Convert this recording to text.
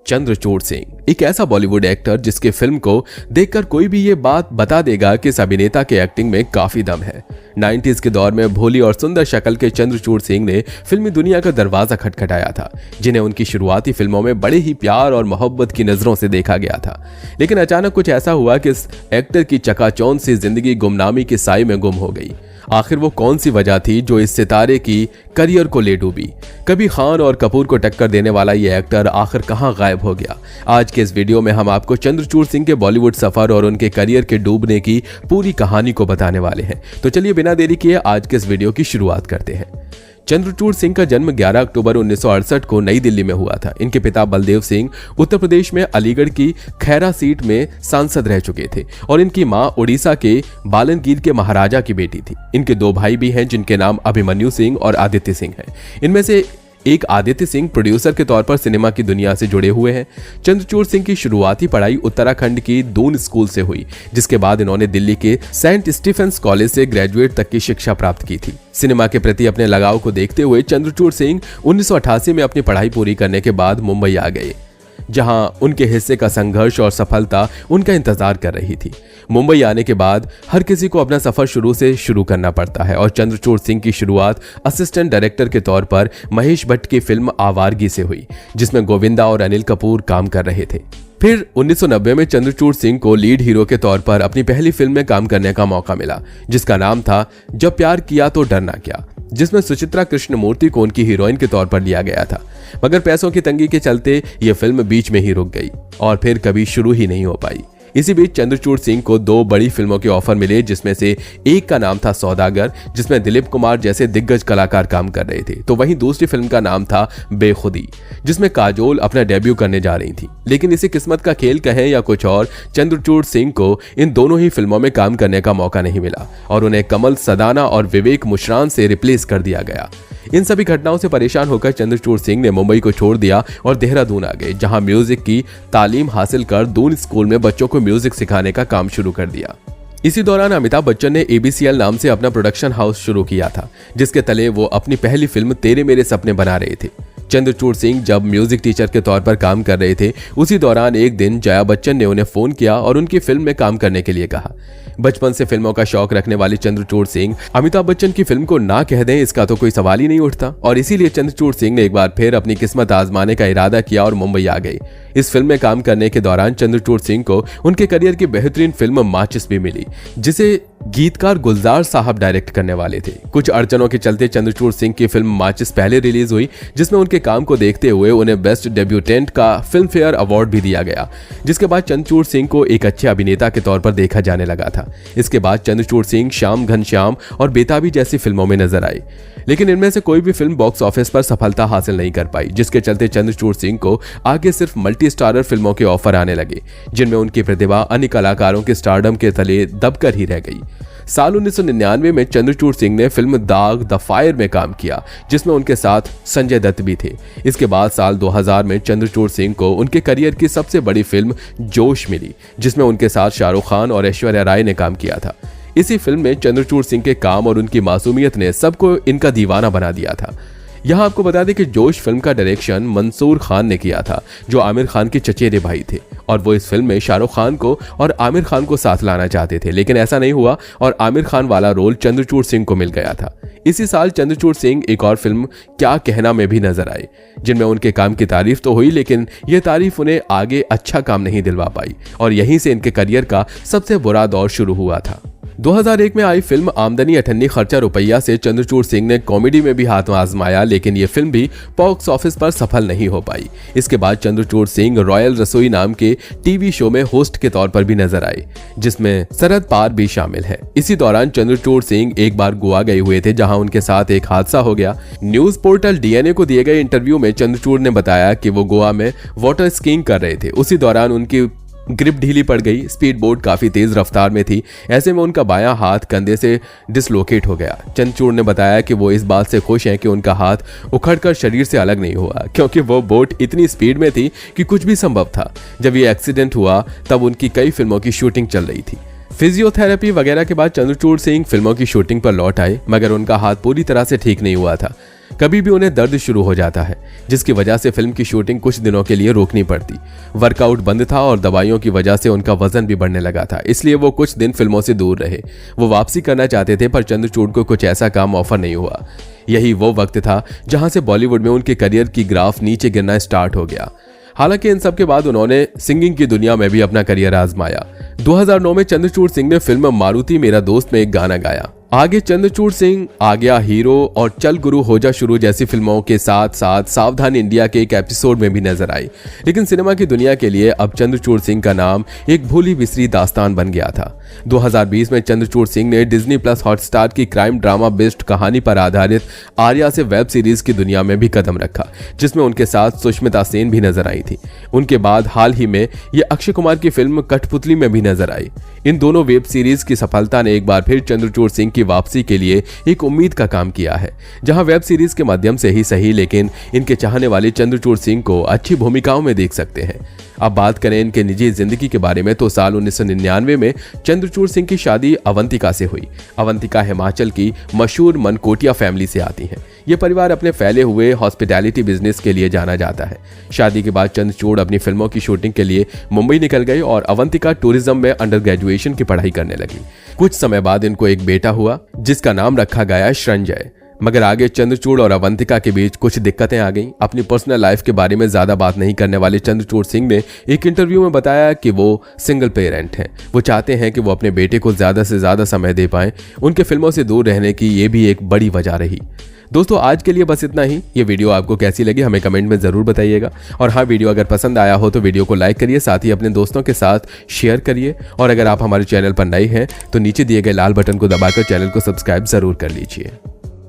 चंद्रचूड़ सिंह एक ऐसा बॉलीवुड एक्टर जिसके फिल्म को देखकर कोई भी ये बात बता देगा कि इस अभिनेता के एक्टिंग में काफी दम है। 90s के दौर में भोली और सुंदर शक्ल के चंद्रचूड़ सिंह ने फिल्मी दुनिया का दरवाजा खटखटाया था, जिन्हें उनकी शुरुआती फिल्मों में बड़े ही प्यार और मोहब्बत की नजरों से देखा गया था। लेकिन अचानक कुछ ऐसा हुआ कि इस एक्टर की चकाचौंध सी जिंदगी गुमनामी के साए में गुम हो गई। आखिर वो कौन सी वजह थी जो इस सितारे की करियर को ले डूबी? कभी खान और कपूर को टक्कर देने वाला ये एक्टर आखिर कहां गायब हो गया? आज के इस वीडियो में हम आपको चंद्रचूड़ सिंह के बॉलीवुड सफर और उनके करियर के डूबने की पूरी कहानी को बताने वाले हैं। तो चलिए बिना देरी किए आज के इस वीडियो की शुरुआत करते हैं। चंद्रचूड़ सिंह का जन्म 11 अक्टूबर 1968 को नई दिल्ली में हुआ था। इनके पिता बलदेव सिंह उत्तर प्रदेश में अलीगढ़ की खैरा सीट में सांसद रह चुके थे और इनकी मां उड़ीसा के बालनगीर के महाराजा की बेटी थी। इनके दो भाई भी हैं जिनके नाम अभिमन्यु सिंह और आदित्य सिंह हैं। इनमें से एक आदित्य सिंह प्रोड्यूसर के तौर पर सिनेमा की दुनिया से जुड़े हुए हैं। चंद्रचूड़ सिंह की शुरुआती पढ़ाई उत्तराखंड की दून स्कूल से हुई, जिसके बाद इन्होंने दिल्ली के सेंट स्टीफेंस कॉलेज से ग्रेजुएट तक की शिक्षा प्राप्त की थी। सिनेमा के प्रति अपने लगाव को देखते हुए चंद्रचूड़ सिंह 1988 में अपनी पढ़ाई पूरी करने के बाद मुंबई आ गए, जहां उनके हिस्से का संघर्ष और सफलता उनका इंतजार कर रही थी। मुंबई आने के बाद हर किसी को अपना सफर शुरू से शुरू करना पड़ता है और चंद्रचूड़ सिंह की शुरुआत असिस्टेंट डायरेक्टर के तौर पर महेश भट्ट की फिल्म आवारगी से हुई, जिसमें गोविंदा और अनिल कपूर काम कर रहे थे। फिर 1990 में चंद्रचूड़ सिंह को लीड हीरो के तौर पर अपनी पहली फिल्म में काम करने का मौका मिला, जिसका नाम था जब प्यार किया तो डरना क्या, जिसमें सुचित्रा कृष्णमूर्ति को उनकी हीरोइन के तौर पर लिया गया था। मगर पैसों की तंगी के चलते यह फिल्म बीच में ही रुक गई और फिर कभी शुरू ही नहीं हो पाई। इसी बीच चंद्रचूड़ सिंह को दो बड़ी फिल्मों के ऑफर मिले, जिसमें से एक का नाम था सौदागर, जिसमें दिलीप कुमार जैसे दिग्गज कलाकार काम कर रहे थे, तो वहीं दूसरी फिल्म का नाम था बेखुदी, जिसमें काजोल अपना डेब्यू करने जा रही थी। लेकिन इसी किस्मत का खेल कहें या कुछ और, चंद्रचूड़ सिंह को इन दोनों ही फिल्मों में काम करने का मौका नहीं मिला और उन्हें कमल सदाना और विवेक मुशरान से रिप्लेस कर दिया गया। इन सभी घटनाओं से परेशान होकर चंद्रचूड़ सिंह ने मुंबई को छोड़ दिया और देहरादून आ गए, जहां म्यूजिक की तालीम हासिल कर दून स्कूल में बच्चों को म्यूजिक सिखाने का काम शुरू कर दिया। इसी दौरान अमिताभ बच्चन ने ABCL नाम से अपना प्रोडक्शन हाउस शुरू किया था, जिसके तले वो अपनी पहली फिल्म तेरे मेरे सपने बना रहे थे। चंद्रचूड़ सिंह जब म्यूजिक टीचर के तौर पर काम कर रहे थे, उसी दौरान एक दिन जया बच्चन ने उन्हें फोन किया और उनकी फिल्म में काम करने के लिए कहा। बचपन से फिल्मों का शौक रखने वाले चंद्रचूड़ सिंह अमिताभ बच्चन की फिल्म को ना कह दें इसका तो कोई सवाल ही नहीं उठता, और इसीलिए चंद्रचूड़ सिंह ने एक बार फिर अपनी किस्मत आजमाने का इरादा किया और मुंबई आ गए। इस फिल्म में काम करने के दौरान चंद्रचूड़ सिंह को उनके करियर की बेहतरीन फिल्म माचिस भी मिली, जिसे गीतकार गुलजार साहब डायरेक्ट करने वाले थे। कुछ अड़चनों के चलते चंद्रचूड़ सिंह की फिल्म माचिस पहले रिलीज हुई, जिसमें उनके काम को देखते हुए उन्हें बेस्ट डेब्यूटेंट का फिल्म फेयर अवार्ड भी दिया गया, जिसके बाद चंद्रचूड़ सिंह को एक अच्छे अभिनेता के तौर पर देखा जाने लगा था। इसके बाद चंद्रचूड़ सिंह श्याम घनश्याम और बेताबी जैसी फिल्मों में नजर आए, लेकिन इनमें से कोई भी फिल्म बॉक्स ऑफिस पर सफलता हासिल नहीं कर पाई, जिसके चलते चंद्रचूड़ सिंह को आगे सिर्फ मल्टी स्टारर फिल्मों के ऑफर आने लगे, जिनमें उनकी प्रतिभा अन्य कलाकारों के स्टारडम के तले दबकर ही रह गई। साल 1999 में चंद्रचूड़ सिंह ने फिल्म दाग द फायर में काम किया, जिसमें उनके साथ संजय दत्त भी थे। इसके बाद साल 2000 में चंद्रचूड़ सिंह को उनके करियर की सबसे बड़ी फिल्म जोश मिली, जिसमें उनके साथ शाहरुख खान और ऐश्वर्या राय ने काम किया था। इसी फिल्म में चंद्रचूड़ सिंह के काम और उनकी मासूमियत ने सबको इनका दीवाना बना दिया था। यहाँ आपको बता दें कि जोश फिल्म का डायरेक्शन मंसूर खान ने किया था, जो आमिर खान के चचेरे भाई थे, और वो इस फिल्म में शाहरुख खान को और आमिर खान को साथ लाना चाहते थे, लेकिन ऐसा नहीं हुआ और आमिर खान वाला रोल चंद्रचूड़ सिंह को मिल गया था। इसी साल चंद्रचूड़ सिंह एक और फिल्म क्या कहना में भी नजर आए, जिनमें उनके काम की तारीफ तो हुई, लेकिन यह तारीफ उन्हें आगे अच्छा काम नहीं दिलवा पाई और यहीं से इनके करियर का सबसे बुरा दौर शुरू हुआ था। 2001 में आई फिल्म आमदनी अठन्नी खर्चा रुपया से चंद्रचूड़ सिंह ने कॉमेडी में भी हाथ आजमाया, लेकिन ये फिल्म भी बॉक्स ऑफिस पर सफल नहीं हो पाई। इसके बाद चंद्रचूड़ सिंह रॉयल रसोई नाम के टीवी शो में होस्ट के तौर पर भी नजर आए, जिसमें सरहद पार भी शामिल है। इसी दौरान चंद्रचूड़ सिंह एक बार गोवा गए हुए थे, जहां उनके साथ एक हादसा हो गया। न्यूज पोर्टल DNA को दिए गए इंटरव्यू में चंद्रचूड़ ने बताया कि वो गोवा में वाटर स्कीइंग कर रहे थे। उसी दौरान उनकी ग्रिप ढीली पड़ गई, स्पीड बोट काफी तेज रफ्तार में थी, ऐसे में उनका बायां हाथ कंधे से डिसलोकेट हो गया। चंद्रचूड़ ने बताया कि वो इस बात से खुश हैं कि उनका हाथ उखड़कर शरीर से अलग नहीं हुआ, क्योंकि वो बोट इतनी स्पीड में थी कि कुछ भी संभव था। जब ये एक्सीडेंट हुआ तब उनकी कई फिल्मों की शूटिंग चल रही थी। फिजियोथेरेपी वगैरह के बाद चंद्रचूड़ सिंह फिल्मों की शूटिंग पर लौट आए, मगर उनका हाथ पूरी तरह से ठीक नहीं हुआ था। कभी भी उन्हें दर्द शुरू हो जाता है, जिसकी वजह से फिल्म की शूटिंग कुछ दिनों के लिए रोकनी पड़ती। वर्कआउट बंद था और दवाइयों की वजह से उनका वजन भी बढ़ने लगा था, इसलिए वो कुछ दिन फिल्मों से दूर रहे। वो वापसी करना चाहते थे पर चंद्रचूड़ को कुछ ऐसा काम ऑफर नहीं हुआ। यही वो वक्त था जहां से बॉलीवुड में उनके करियर की ग्राफ नीचे गिरना स्टार्ट हो गया। हालांकि इन सब के बाद उन्होंने सिंगिंग की दुनिया में भी अपना करियर आजमाया। 2009 में चंद्रचूड़ सिंह ने फिल्म मारुति मेरा दोस्त में एक गाना गाया। आगे चंद्रचूड़ सिंह आ गया हीरो और चल गुरु हो जा शुरू जैसी फिल्मों के साथ साथ सावधान इंडिया के एक एपिसोड में भी नजर आई। लेकिन सिनेमा की दुनिया के लिए अब चंद्रचूड़ सिंह का नाम एक भूली बिसरी दास्तान बन गया था। 2020 में चंद्रचूड़ सिंह ने डिज्नी प्लस हॉटस्टार की क्राइम ड्रामा बेस्ड कहानी पर आधारित आर्या से वेब सीरीज की दुनिया में भी कदम रखा, जिसमें उनके साथ सुष्मिता सेन भी नजर आई थी। उनके बाद हाल ही में ये अक्षय कुमार की फिल्म कठपुतली में भी नजर आई। इन दोनों वेब सीरीज की सफलता ने एक बार फिर चंद्रचूड़ सिंह की वापसी के लिए एक उम्मीद का काम किया है, जहां वेब सीरीज के माध्यम से ही सही लेकिन इनके चाहने वाले चंद्रचूड़ सिंह को अच्छी भूमिकाओं में देख सकते हैं। अब बात करें इनके निजी जिंदगी के बारे में तो साल 1999 में चंद्रचूड़ सिंह की शादी अवंतिका से हुई। अवंतिका हिमाचल की मशहूर मनकोटिया फैमिली से आती हैं। ये परिवार अपने फैले हुए हॉस्पिटैलिटी बिजनेस के लिए जाना जाता है। शादी के बाद चंद्रचूड़ अपनी फिल्मों की शूटिंग के लिए मुंबई निकल गई और अवंतिका टूरिज्म में अंडर ग्रेजुएशन की पढ़ाई करने लगी। कुछ समय बाद इनको एक बेटा हुआ जिसका नाम रखा गया संजय। मगर आगे चंद्रचूड़ और अवंतिका के बीच कुछ दिक्कतें आ गईं। अपनी पर्सनल लाइफ के बारे में ज्यादा बात नहीं करने वाले चंद्रचूड़ सिंह ने एक इंटरव्यू में बताया कि वो सिंगल पेरेंट हैं। वो चाहते हैं कि वो अपने बेटे को ज्यादा से ज्यादा समय दे पाएं। उनके फिल्मों से दूर रहने की ये भी एक बड़ी वजह रही। दोस्तों आज के लिए बस इतना ही। ये वीडियो आपको कैसी लगी हमें कमेंट में जरूर बताइएगा। और हाँ, वीडियो अगर पसंद आया हो तो वीडियो को लाइक करिए, साथ ही अपने दोस्तों के साथ शेयर करिए। और अगर आप हमारे चैनल पर नए हैं तो नीचे दिए गए लाल बटन को दबाकर चैनल को सब्सक्राइब जरूर कर लीजिए।